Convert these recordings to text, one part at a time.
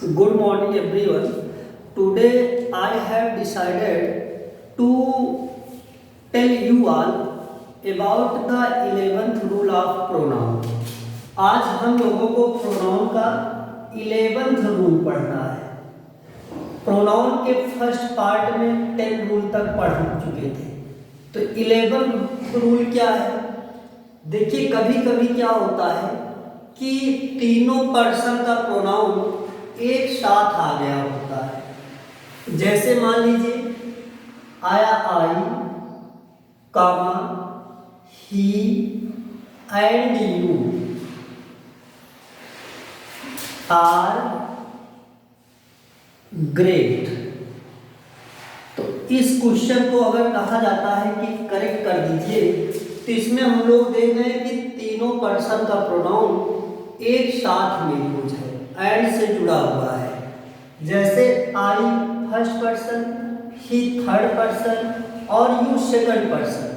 Good morning, everyone. Today I have decided to tell you all about the 11th rule of pronoun. आज हम लोगों को pronoun का 11th rule पढ़ना है। प्रोनाउन के फर्स्ट पार्ट में 10 रूल तक पढ़ चुके थे, तो 11th रूल क्या है? देखिए, कभी कभी क्या होता है कि तीनों पर्सन का प्रोनाउन एक साथ आ गया होता है। जैसे मान लीजिए आया आई, कामा, he and you are great. तो इस क्वेश्चन को अगर कहा जाता है कि करेक्ट कर दीजिए, तो इसमें हम लोग देख रहे हैं कि तीनों पर्सन का प्रोनाउन एक साथ में यूज है, एंड से जुड़ा हुआ है। जैसे आई फर्स्ट पर्सन, ही थर्ड पर्सन और यू सेकंड पर्सन।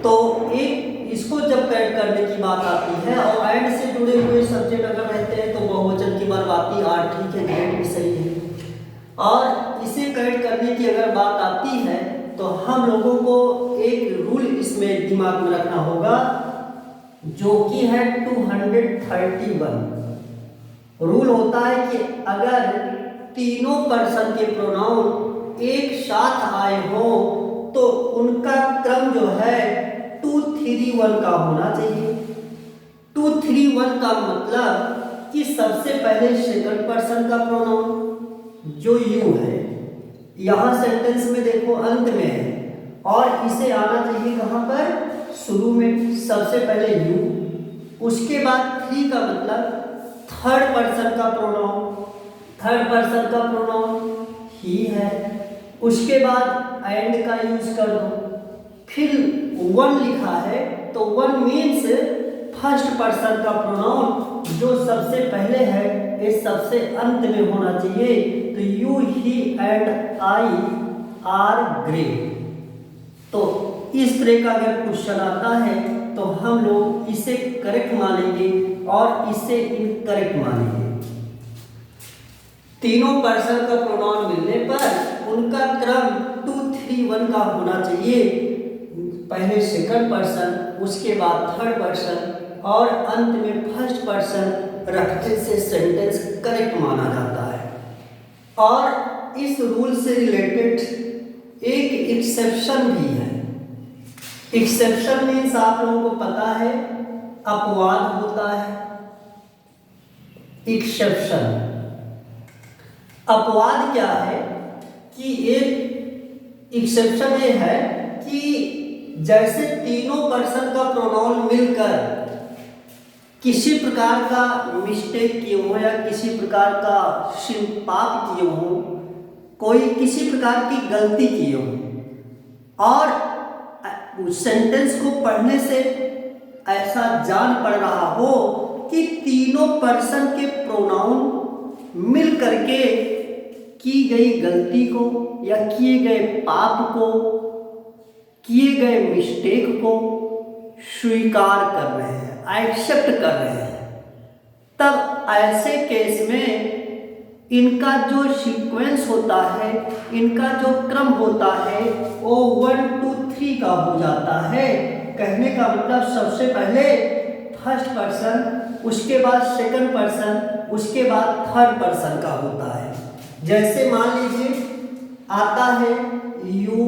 तो एक इसको जब कैड करने की बात आती है और एंड से जुड़े हुए सब्जेक्ट अगर रहते हैं तो बहुवचन की बर्बादी आर ठीक है, ग्रेट भी सही है। और इसे कैड करने की अगर बात आती है तो हम लोगों को एक रूल इसमें दिमाग में रखना होगा, जो कि है 231 रूल होता है कि अगर तीनों पर्सन के प्रोनाउन एक साथ आए हो तो उनका क्रम जो है 231 का होना चाहिए। 231 का मतलब कि सबसे पहले सेकंड पर्सन का प्रोनाउन जो यू है, यहाँ सेंटेंस में देखो अंत में है, और इसे आना चाहिए कहाँ पर? शुरू में। सबसे पहले यू, उसके बाद थ्री का मतलब थर्ड पर्सन का प्रोनाउन, थर्ड पर्सन का प्रोनाउन ही है। उसके बाद एंड का यूज कर दो। फिर वन लिखा है तो वन मीन्स फर्स्ट पर्सन का प्रोनाउन जो सबसे पहले है, ये सबसे अंत में होना चाहिए। तो you, he and I are great. तो इस तरह का अगर क्वेश्चन आता है तो हम लोग इसे करेक्ट मानेंगे और इसे इनकरेक्ट मानेंगे। तीनों पर्सन का प्रोनाउन मिलने पर उनका क्रम 231 का होना चाहिए। पहले सेकंड पर्सन, उसके बाद थर्ड पर्सन और अंत में फर्स्ट पर्सन रखने से सेंटेंस करेक्ट माना जाता है। और इस रूल से रिलेटेड एक एक्सेप्शन भी है। एक्सेप्शन मीन्स आप लोगों को पता है अपवाद होता है। एक्सेप्शन अपवाद क्या है कि एक एक्सेप्शन ये है कि जैसे तीनों पर्सन का प्रोनाउन मिलकर किसी प्रकार का मिस्टेक किए हो या किसी प्रकार का पाप किए हो, कोई किसी प्रकार की गलती किए हो और सेंटेंस को पढ़ने से ऐसा जान पड़ रहा हो कि तीनों पर्सन के प्रोनाउन मिल करके की गई गलती को या किए गए पाप को, किए गए मिस्टेक को स्वीकार कर रहे हैं, एक्सेप्ट कर रहे हैं, तब ऐसे केस में इनका जो सीक्वेंस होता है, इनका जो क्रम होता है वो 1 2 3 का हो जाता है। कहने का मतलब सबसे पहले फर्स्ट पर्सन, उसके बाद सेकंड पर्सन, उसके बाद थर्ड पर्सन का होता है। जैसे मान लीजिए आता है you,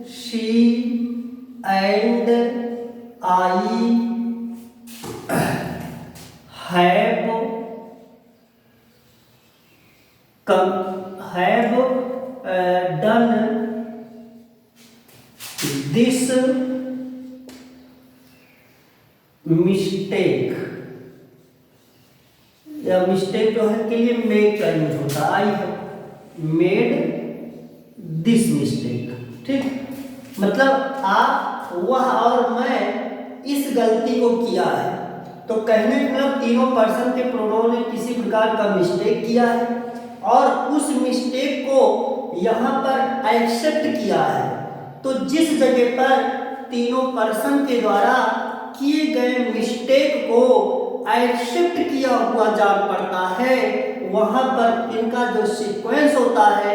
she and I have done this mistake, या मिस्टेक जो है के लिए मेड का यूज होता है। I have made this mistake. ठीक, मतलब आप, वह और मैं इस गलती को किया है। तो कहने का मतलब तीनों पर्सन के प्रोनाउन ने किसी प्रकार का मिस्टेक किया है और उस मिस्टेक को यहाँ पर एक्सेप्ट किया है। तो जिस जगह पर तीनों पर्सन के द्वारा किए गए मिस्टेक को एक्सेप्ट किया हुआ जान पड़ता है, वहां पर इनका जो सीक्वेंस होता है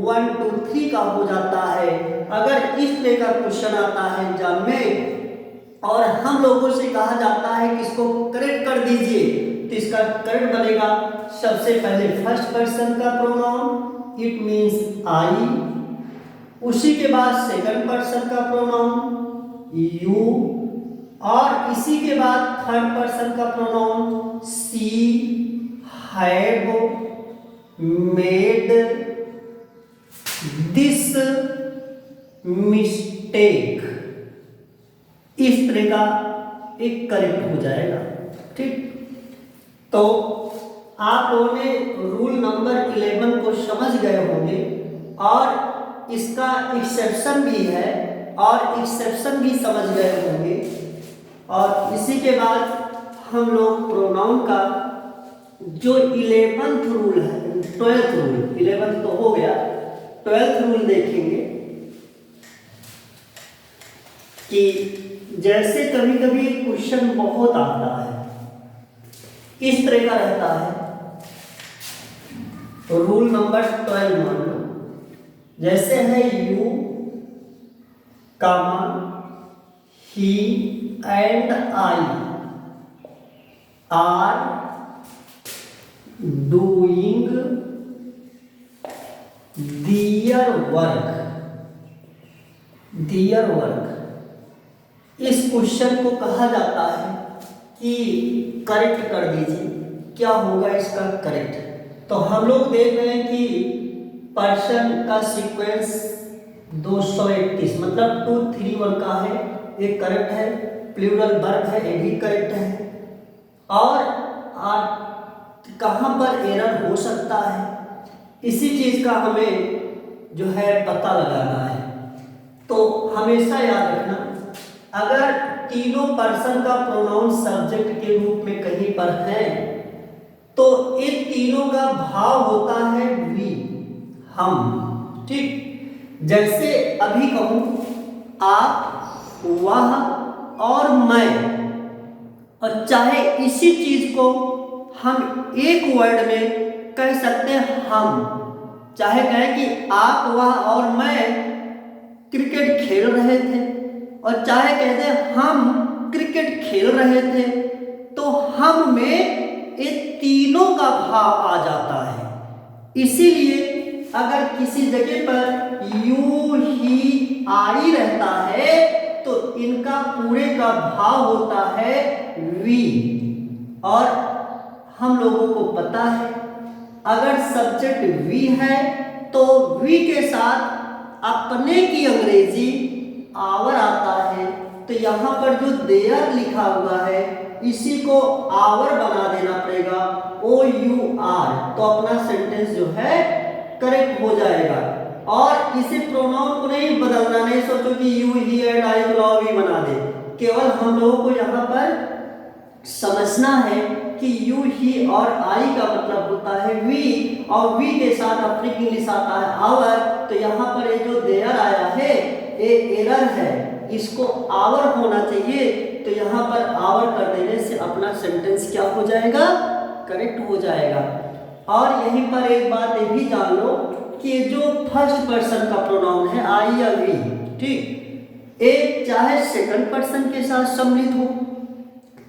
1 2 3 का हो जाता है। अगर इस तरह का क्वेश्चन आता है एग्जाम में और हम लोगों से कहा जाता है कि इसको करेक्ट कर दीजिए, तो इसका करेक्ट बनेगा सबसे पहले फर्स्ट पर्सन का प्रोनाउन, इट मींस आई। उसी के बाद सेकंड पर्सन का प्रोनाउन यू, और इसी के बाद थर्ड पर्सन का pronoun she, have, made, this, mistake. इस तरह का एक करेक्ट हो जाएगा। ठीक, तो आप लोगों ने रूल नंबर 11 को समझ गए होंगे और इसका एक्सेप्शन भी है और एक्सेप्शन भी समझ गए होंगे। और इसी के बाद हम लोग प्रोनाउन का जो 11th रूल है, 12th रूल, 11 तो हो गया, 12th रूल देखेंगे कि जैसे कभी कभी क्वेश्चन बहुत आता है, इस तरह का रहता है, तो रूल नंबर 12 मान लो, जैसे है you comma he and I are doing their work. Their work, इस क्वेश्चन को कहा जाता है कि करेक्ट कर दीजिए, क्या होगा इसका करेक्ट। तो हम लोग देख रहे हैं कि पर्सन का सीक्वेंस 231 मतलब 2 3 1 का है, एक करेक्ट है, प्लूरल वर्ब है, ये भी करेक्ट है। और कहाँ पर एरर हो सकता है, इसी चीज का हमें जो है पता लगाना है। तो हमेशा याद रखना, अगर तीनों पर्सन का प्रोनाउन सब्जेक्ट के रूप में कहीं पर है तो इन तीनों का भाव होता है वी, हम। ठीक, जैसे अभी कहूं आप, वह और मैं, और चाहे इसी चीज को हम एक वर्ड में कह सकते हैं हम। चाहे कहें कि आप, वह और मैं क्रिकेट खेल रहे थे, और चाहे कहते हैं हम क्रिकेट खेल रहे थे, तो हम में ये तीनों का भाव आ जाता है। इसीलिए अगर किसी जगह पर यू ही आई रहता है तो इनका पूरे का भाव होता है वी। और हम लोगों को पता है अगर सब्जेक्ट वी है तो वी के साथ अपने की अंग्रेजी आवर आता है, तो यहाँ पर जो देयर लिखा हुआ है इसी को आवर बना देना पड़ेगा, ओ यू आर, तो अपना सेंटेंस जो है करेक्ट हो जाएगा। और इसे प्रोनाउन को नहीं बदलना, नहीं सोचो कि यू ही एंड आई को वी बना दे, केवल हम लोगों को यहाँ पर समझना है कि यू ही और आई का मतलब होता है वी, और वी के साथ अपनी इंग्लिश आता है आवर। तो यहाँ पर ये जो देयर आया है ये एरर है, इसको आवर होना चाहिए, तो यहाँ पर आवर कर देने से अपना सेंटेंस क्या हो जाएगा, करेक्ट हो जाएगा। और यहीं पर एक बात ये भी जान लो कि जो फर्स्ट पर्सन का प्रोनाउन है आई या वी, ठीक, एक चाहे सेकंड पर्सन के साथ सम्मिलित हो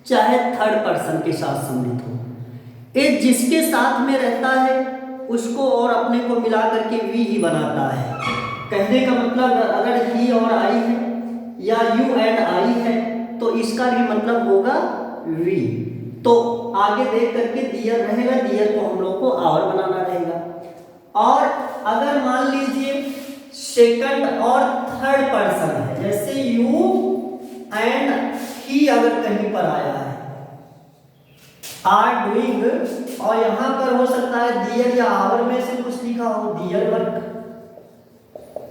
चाहे थर्ड पर्सन के साथ सम्मिलित हो, ये जिसके साथ में रहता है उसको और अपने को मिला करके वी ही बनाता है। कहने का मतलब अगर ही और आई है या यू एंड आई है तो इसका भी मतलब होगा वी। तो आगे देख करके दियर रहेगा, दियर को हम लोग को आवर बनाना रहेगा। और अगर मान लीजिए सेकंड और थर्ड पर्सन है, जैसे यू एंड ही अगर कहीं पर आया है आर डूइंग, और यहां पर हो सकता है दियर या आवर में से कुछ लिखा हो, दियर वर्क,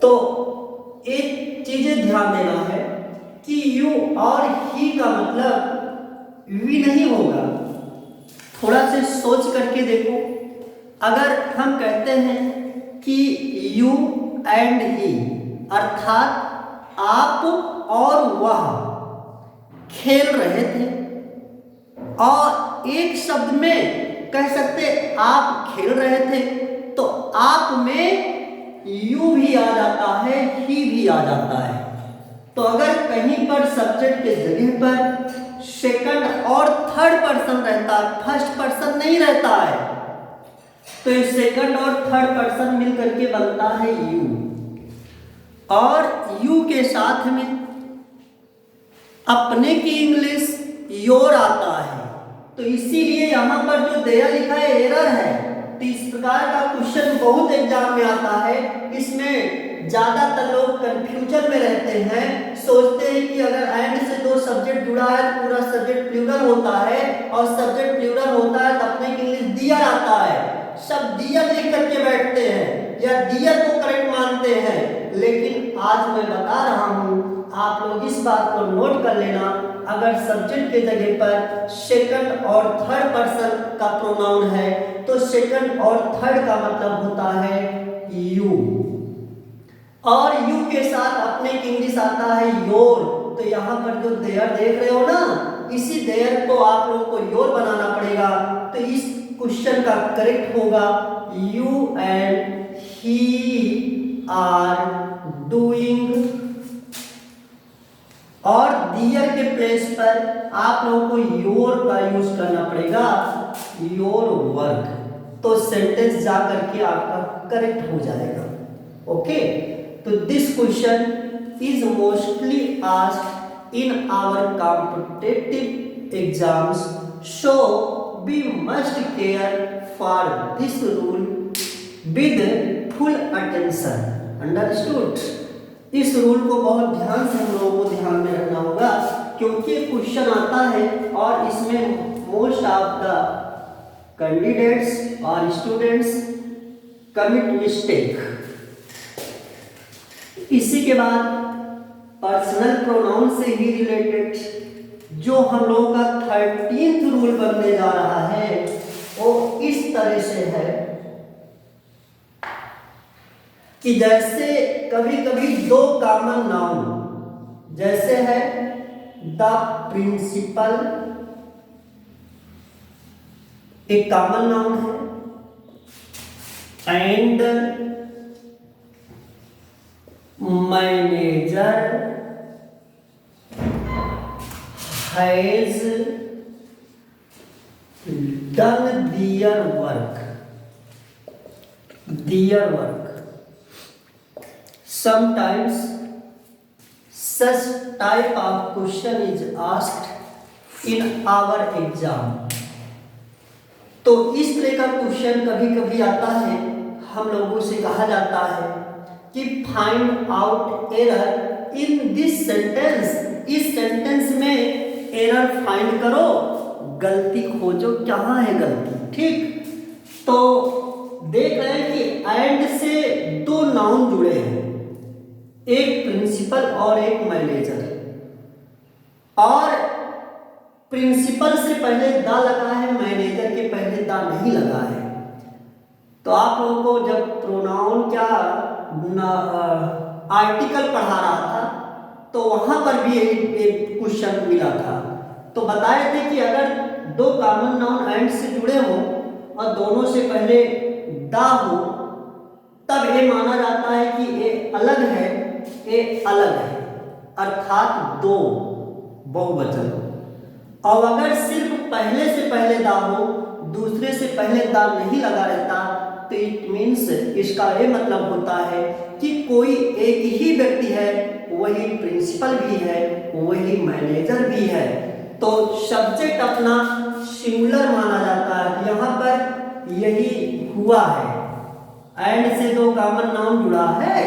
तो एक चीजें ध्यान देना है कि यू और ही का मतलब वी नहीं होगा। थोड़ा से सोच करके देखो, अगर हम कहते हैं कि यू एंड ही, अर्थात आप और वह खेल रहे थे और एक शब्द में कह सकते आप खेल रहे थे, तो आप में यू भी आ जाता है, ही भी आ जाता है। तो अगर कहीं पर सब्जेक्ट के जगह पर सेकंड और थर्ड पर्सन रहता है, फर्स्ट पर्सन नहीं रहता है, तो इस सेकंड और थर्ड पर्सन मिलकर के बनता है यू, और यू के साथ में अपने की इंग्लिश योर आता है। तो इसीलिए यहां पर जो देयर लिखा है एरर है। तो इस प्रकार का क्वेश्चन बहुत एग्जाम में आता है। इसमें ज्यादातर लोग कंफ्यूजन में रहते हैं, सोचते हैं कि अगर एंड से दो सब्जेक्ट जुड़ा है तो पूरा सब्जेक्ट प्लूरल होता है, और सब्जेक्ट प्लूरल होता है तो अपने की इंग्लिश डियर आता है, सब डियर लिख करके बैठते हैं या डियर को करेक्ट मानते हैं। लेकिन आज मैं बता रहा हूं, आप लोग इस बात को नोट कर लेना, अगर सब्जेक्ट के जगह पर सेकंड और थर्ड पर्सन का प्रोनाउन है तो सेकंड और थर्ड का मतलब होता है यू, और यू के साथ अपने की इंग्लिश आता है योर। तो यहाँ पर जो देयर देख रहे हो ना, इसी देयर को आप लोगों को योर बनाना पड़ेगा। तो इस क्वेश्चन का करेक्ट होगा you and he are doing, और डियर के प्लेस पर आप लोगों को योर का यूज करना पड़ेगा, योर वर्क। तो सेंटेंस जा करके आपका करेक्ट हो जाएगा। ओके, तो this question is mostly asked in our competitive exams, so we must care for this rule with full attention. Understood? इस रूल को बहुत ध्यान से हम लोगों को ध्यान में रखना होगा, क्योंकि क्वेश्चन आता है और इसमें मोस्ट ऑफ द कैंडिडेट्स और स्टूडेंट्स कमिट मिस्टेक। इसी के बाद पर्सनल प्रोनाउन से ही रिलेटेड जो हम लोगों का 13th रूल बनने जा रहा है वो इस तरह से है कि जैसे कभी कभी दो कॉमन नाउन, जैसे है द प्रिंसिपल, एक कॉमन नाउन है, and manager has done their work, their work. Sometimes such type of question is asked in our exam। तो इस तरह का क्वेश्चन कभी कभी आता है, हम लोगों से कहा जाता है कि find out error in this sentence. इस सेंटेंस में एरर फाइंड करो, गलती खोजो, कहाँ है गलती। ठीक, तो देख रहे हैं कि एंड से दो नाउन जुड़े हैं, एक प्रिंसिपल और एक मैनेजर, और प्रिंसिपल से पहले दा लगा है, मैनेजर के पहले दा नहीं लगा है। तो आप लोगों को जब प्रोनाउन क्या आर्टिकल पढ़ा रहा था तो वहां पर भी एक क्वेश्चन मिला था। तो बताए थे कि अगर दो कॉमन नाउन एंड से जुड़े हो और दोनों से पहले दा हो, तब ये माना जाता है कि ये अलग है, ये अलग है, अर्थात दो, बहुवचन। और अगर सिर्फ पहले से पहले दा हो, दूसरे से पहले दा नहीं लगा रहता, तो इट मीन्स इसका ये मतलब होता है कि कोई एक ही व्यक्ति है, वही प्रिंसिपल भी है, वही मैनेजर भी है। तो सब्जेक्ट अपना सिंगुलर माना जाता है। यहाँ पर यही हुआ है, एंड से दो कॉमन नाउन जुड़ा है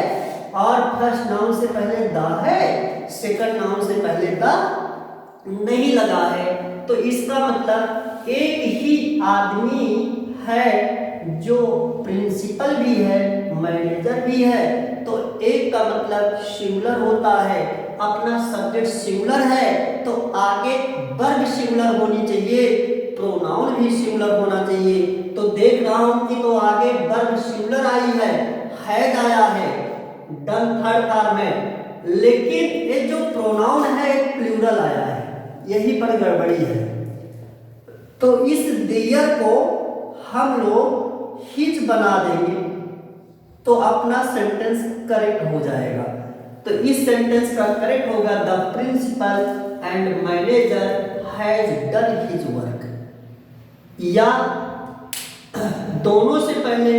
और फर्स्ट नाउन से पहले दा है, सेकंड नाउन से पहले दा नहीं लगा है। तो इसका मतलब एक ही आदमी है जो प्रिंसिपल भी है, मैनेजर भी है। तो एक का मतलब सिंगुलर होता है, अपना सब्जेक्ट सिंगुलर है तो आगे वर्ब सिंगुलर होनी चाहिए, प्रोनाउन भी सिंगुलर होना चाहिए। तो देख रहा हूं कि तो आगे वर्ब सिंगुलर आई है, हैज आया है, डन थर्ड फॉर्म है, लेकिन ये जो प्रोनाउन है एक प्लूरल आया है, यही पर गड़बड़ी है। तो इस देयर को हम लोग हिज बना देंगे तो अपना सेंटेंस करेक्ट हो जाएगा। तो इस सेंटेंस का करेक्ट होगा the principal and manager has done his work. या दोनों से पहले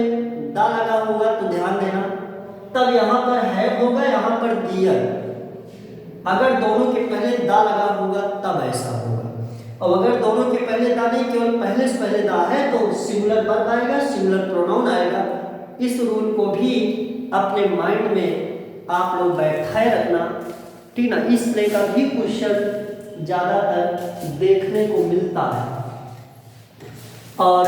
द लगा होगा तो ध्यान देना, तब यहाँ पर है होगा, यहाँ पर दियर। अगर दोनों के पहले दा लगा होगा तब ऐसा होगा, और अगर दोनों के पहले दा नहीं, केवल पहले से पहले दा है तो सिंगुलर वर्ब आएगा, सिंगुलर प्रोनाउन आएगा। इस रूल को भी अपने माइंड में आप लोग बैठाए रखना, ठीक ना। इस तरह का भी क्वेश्चन ज़्यादातर देखने को मिलता है। और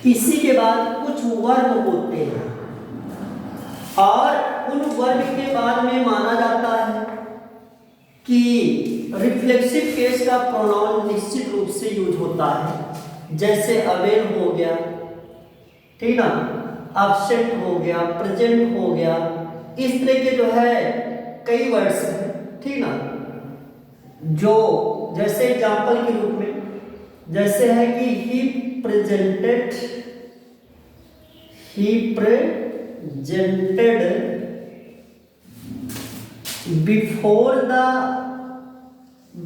इसी के बाद कुछ वर्ब होते हैं, और उन वर्ब के बाद में माना जाता है कि रिफ्लेक्सिव केस का प्रोनाउन निश्चित रूप से यूज होता है। जैसे अवेल हो गया, ठीक ना, एब्सेंट हो गया, प्रेजेंट हो गया, इस तरह के जो है कई वर्ड्स हैं, ठीक ना। जो जैसे एग्जाम्पल के रूप में जैसे है कि he presented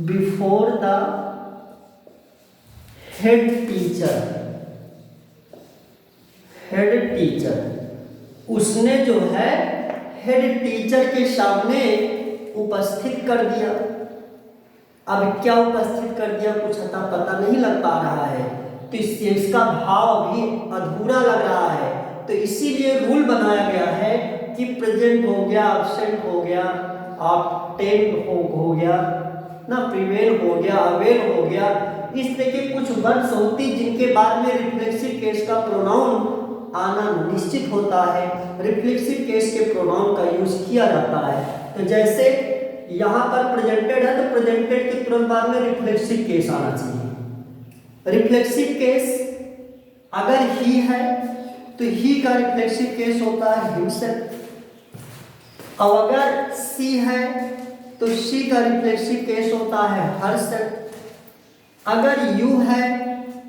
before the head teacher, उसने जो है हेड टीचर के सामने उपस्थित कर दिया। अब क्या उपस्थित कर दिया कुछ पता नहीं लग पा रहा है, तो इसका भाव भी अधूरा लग रहा है। तो इसीलिए रूल बनाया गया है कि प्रेजेंट हो गया, एब्सेंट हो गया, ऑब्टेन्ड हो गया ना, प्रिवेल हो गया, अवेल हो गया, इस तरह के कुछ वर्ड्स होती जिनके बाद में रिफ्लेक्सिव केस का प्रोनाउन आना निश्चित होता है। रिफ्लेक्सिव केस के प्रोनाउन का यूज किया जाता है। तो जैसे यहाँ पर प्रेजेंटेड है तो प्रेजेंटेड के तुरंत बाद में रिफ्लेक्सिव केस आना चाहिए। रिफ्लेक्सिव केस अगर ही है तो ही का रिफ्लेक्सिव केस होता है हिमसेल्फ, और अगर सी है तो शी का रिफ्लेक्सिव केस होता है हरसेल्फ, अगर यू है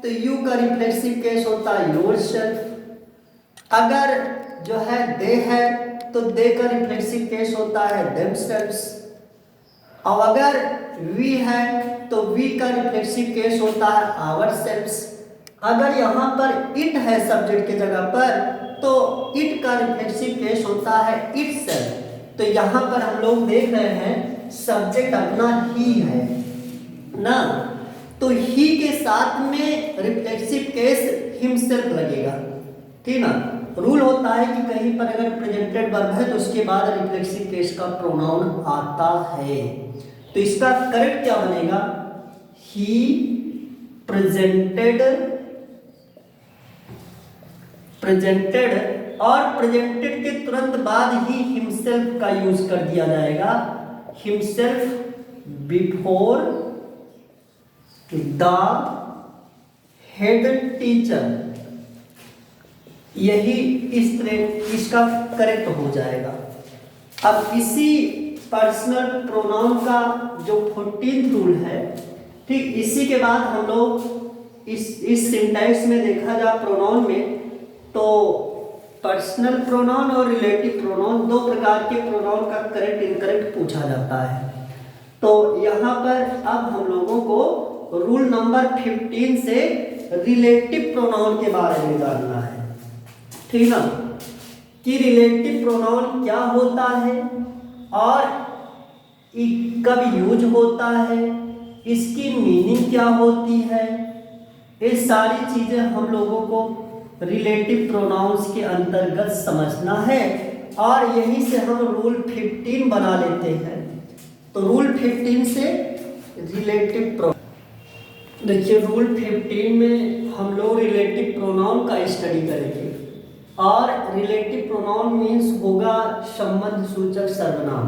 तो यू का रिफ्लेक्सिव केस होता है योरसेल्फ, अगर जो है दे है तो दे का रिफ्लेक्सिव केस होता है देमसेल्व्स, और अगर वी है तो वी का रिफ्लेक्सिव केस होता है आवरसेल्व्स। अगर यहाँ पर इट है सब्जेक्ट की जगह पर तो इट का रिफ्लेक्सिव केस होता है इटसेल्फ। तो यहाँ पर हम लोग देख रहे हैं सब्जेक्ट अपना ही है ना, तो ही के साथ में रिफ्लेक्सिव केस हिमसेल्फ लगेगा, ठीक ना। रूल होता है कि कहीं पर अगर प्रेजेंटेड वर्ब है तो उसके बाद रिफ्लेक्सिव केस का प्रोनाउन आता है। तो इसका करेक्ट क्या बनेगा, ही प्रेजेंटेड, और प्रेजेंटेड के तुरंत बाद ही हिमसेल्फ का यूज कर दिया जाएगा, himself before the head teacher. यही इस तरह इसका करेक्ट हो जाएगा। अब इसी पर्सनल प्रोनाउन का जो 14th रूल है, ठीक, इसी के बाद हम लोग इस सिंटैक्स में देखा जाए प्रोनाउन में तो पर्सनल प्रोनाउन और रिलेटिव प्रोनाउन दो प्रकार के प्रोनाउन का करेक्ट इनकरेक्ट पूछा जाता है। तो यहाँ पर अब हम लोगों को रूल नंबर 15 से रिलेटिव प्रोनाउन के बारे में जानना है, ठीक ना, कि रिलेटिव प्रोनाउन क्या होता है और कब यूज होता है, इसकी मीनिंग क्या होती है। ये सारी चीजें हम लोगों को रिलेटिव प्रोनाउंस के अंतर्गत समझना है, और यहीं से हम रूल 15 बना लेते हैं। तो रूल 15 से रिलेटिव प्रोनाउन, देखिए रूल 15 में हम लोग रिलेटिव प्रोनाउन का स्टडी करेंगे, और रिलेटिव प्रोनाउन मीन्स होगा संबंध सूचक सर्वनाम,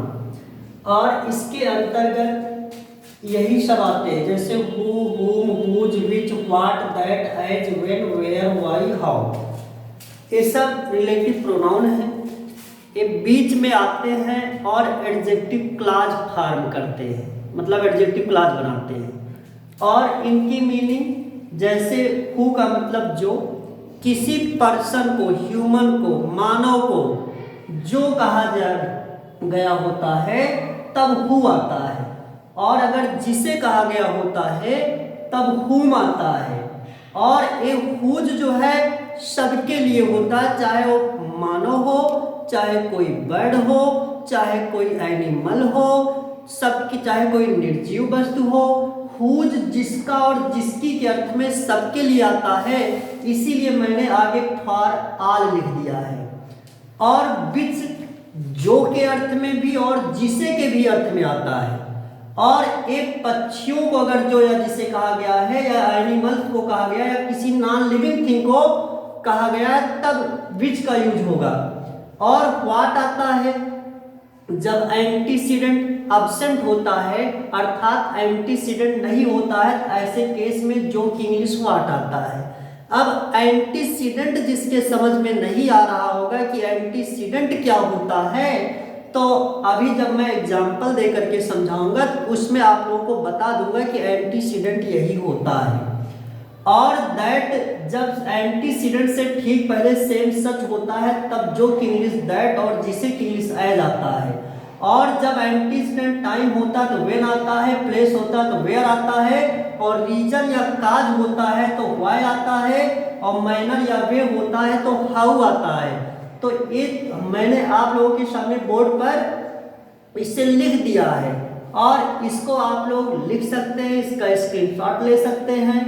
और इसके अंतर्गत यही सब आते हैं जैसे who, whom, whose, which, what, that, as, when, where, why, how। ये सब रिलेटिव प्रोनाउन हैं, ये बीच में आते हैं और एडजेक्टिव क्लॉज फॉर्म करते हैं, मतलब एडजेक्टिव क्लॉज बनाते हैं। और इनकी मीनिंग जैसे हु का मतलब जो, किसी पर्सन को, ह्यूमन को, मानव को जो कहा गया होता है तब हु आता है, और अगर जिसे कहा गया होता है तब हुम आता है। और ये हुज जो है सबके लिए होता है, चाहे वो मानव हो, चाहे कोई बर्ड हो, चाहे कोई एनिमल हो, सबकी, चाहे कोई निर्जीव वस्तु हो। हुज जिसका और जिसकी के अर्थ में सबके लिए आता है, इसीलिए मैंने आगे फॉर ऑल लिख दिया है। और विच जो के अर्थ में भी और जिसे के भी अर्थ में आता है। और एक पक्षियों को अगर जो या जिसे कहा गया है, या एनिमल्स को कहा गया, या किसी नॉन लिविंग थिंग को कहा गया है, तब विच का यूज होगा। और व्हाट आता है जब एंटीसीडेंट अब्सेंट होता है, अर्थात एंटीसीडेंट नहीं होता है, ऐसे केस में जो की इंग्लिश व्हाट आता है। अब एंटीसीडेंट जिसके समझ में नहीं आ रहा होगा कि एंटीसीडेंट क्या होता है, तो अभी जब मैं एग्जाम्पल दे करके समझाऊंगा तो उसमें आप लोगों को बता दूंगा कि एंटीसीडेंट यही होता है। और दैट जब एंटीसीडेंट से ठीक पहले सेम सच होता है, तब जो की इंग्लिश दैट और जिसे की इंग्लिश एज आता है। और जब एंटीसीडेंट टाइम होता है तो व्हेन आता है, प्लेस होता है तो वेयर आता है, और रीजन या काज होता है तो व्हाई आता है, और मैनर या वे होता है तो हाउ आता है। तो ये मैंने आप लोगों के सामने बोर्ड पर इसे लिख दिया है, और इसको आप लोग लिख सकते हैं, इसका स्क्रीनशॉट ले सकते हैं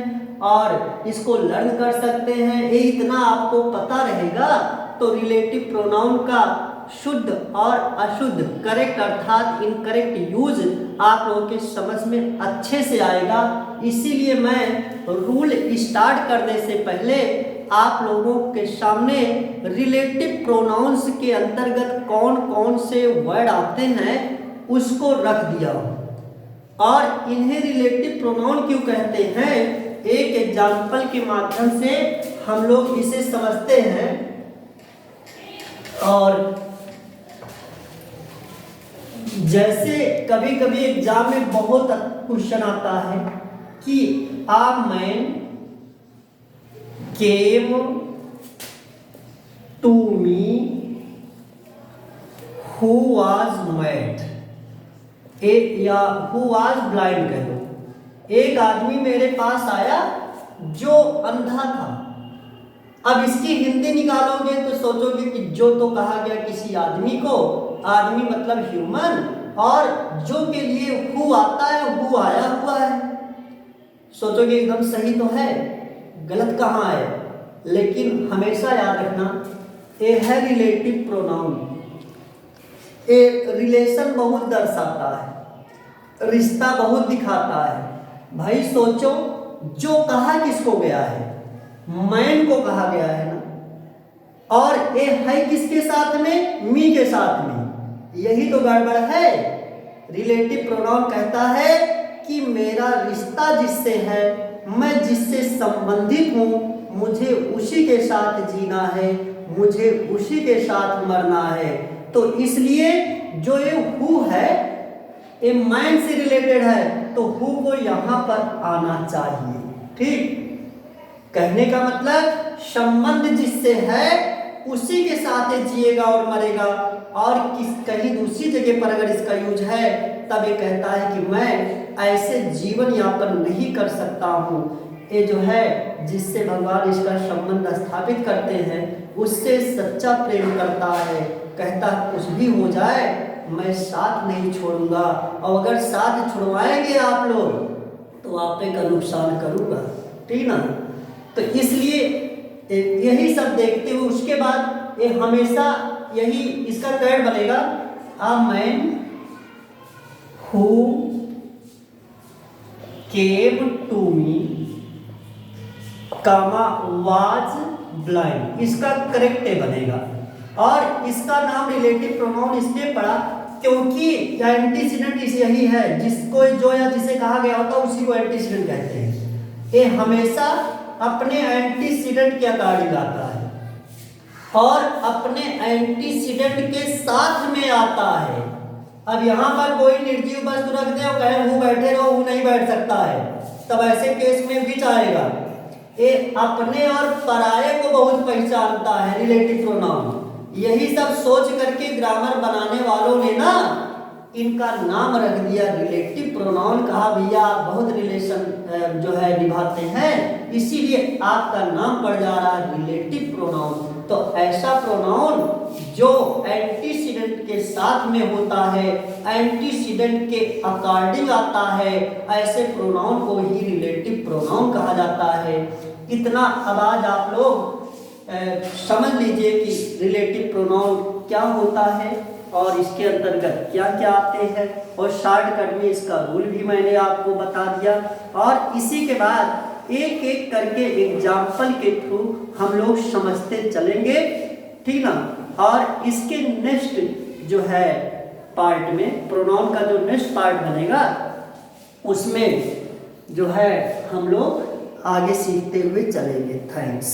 और इसको लर्न कर सकते हैं। ये इतना आपको पता रहेगा तो रिलेटिव प्रोनाउन का शुद्ध और अशुद्ध, करेक्ट अर्थात इनकरेक्ट यूज आप लोगों के समझ में अच्छे से आएगा। इसीलिए मैं रूल स्टार्ट करने से पहले आप लोगों के सामने रिलेटिव प्रोनाउंस के अंतर्गत कौन कौन से वर्ड आते हैं उसको रख दिया हूं। और इन्हें रिलेटिव प्रोनाउन क्यों कहते हैं, एक एग्जाम्पल के माध्यम से हम लोग इसे समझते हैं। और जैसे कभी कभी एग्जाम में बहुत क्वेश्चन आता है कि a man came to me who was mad, या हु वाज ब्लाइंड कह दो। एक आदमी मेरे पास आया जो अंधा था। अब इसकी हिंदी निकालोगे तो सोचोगे कि जो तो कहा गया किसी आदमी को, आदमी मतलब ह्यूमन, और जो के लिए हु आता है, हु आया हुआ है। सोचोगे एकदम सही तो है, गलत कहाँ है। लेकिन हमेशा याद रखना, ये है रिलेटिव प्रोनाउन, ये रिलेशन बहुत दर्शाता है, रिश्ता बहुत दिखाता है। भाई सोचो, जो कहा किसको गया है, मैन को कहा गया है ना, और ये है किसके साथ में, मी के साथ में। यही तो गड़बड़ है। रिलेटिव प्रोनाउन कहता है कि मेरा रिश्ता जिससे है, मैं जिससे संबंधित हूं, मुझे उसी के साथ जीना है, मुझे उसी के साथ मरना है। तो इसलिए जो ये हु है ये मैन से रिलेटेड है, तो हु को यहां पर आना चाहिए। ठीक, कहने का मतलब संबंध जिससे है उसी के साथ जिएगा और मरेगा। और कहीं दूसरी जगह पर अगर इसका यूज है तब ये कहता है कि मैं ऐसे जीवन यापन नहीं कर सकता हूँ। ये जो है जिससे भगवान इसका संबंध स्थापित करते हैं उससे सच्चा प्रेम करता है, कहता कुछ भी हो जाए मैं साथ नहीं छोड़ूंगा, और अगर साथ छुड़वाएंगे आप लोग तो आप का नुकसान करूंगा। ठीक ना। तो इसलिए यही सब देखते हुए उसके बाद ये हमेशा यही इसका कैड बनेगा, a man who came to me comma was blind, इसका करेक्ट बनेगा। और इसका नाम रिलेटिव प्रोनाउन इसलिए पड़ा क्योंकि एंटीसीडेंट इस यही है, जिसको जो या जिसे कहा गया होता है उसी को एंटीसीडेंट कहते हैं। ये हमेशा अपने एंटीसीडेंट के अकॉर्डिंग आता है और अपने एंटीसीडेंट के साथ में आता है। अब यहाँ पर कोई निर्जीव वस्तु रख दे और कहे हूँ बैठे रहो, हूँ नहीं बैठ सकता है, तब ऐसे केस में विच आएगा। ये अपने और पराये को बहुत पहचानता है, रिलेटिव प्रोनाउन। यही सब सोच करके ग्रामर बनाने वालों ने ना इनका नाम रख दिया रिलेटिव प्रोनाउन। कहा भैया आप बहुत रिलेशन जो है निभाते हैं, इसीलिए आपका नाम पड़ जा रहा है रिलेटिव प्रोनाउन। तो ऐसा प्रोनाउन जो एंटीसीडेंट के साथ में होता है, एंटीसीडेंट के अकॉर्डिंग आता है, ऐसे प्रोनाउन को ही रिलेटिव प्रोनाउन कहा जाता है। इतना अब आज आप लोग समझ लीजिए कि रिलेटिव प्रोनाउन क्या होता है और इसके अंतर्गत क्या क्या आते हैं, और शॉर्टकट में इसका रूल भी मैंने आपको बता दिया। और इसी के बाद एक एक करके एग्जाम्पल के थ्रू हम लोग समझते चलेंगे, ठीक ना। और इसके नेक्स्ट जो है पार्ट में, प्रोनाउन का जो नेक्स्ट पार्ट बनेगा उसमें जो है हम लोग आगे सीखते हुए चलेंगे। थैंक्स।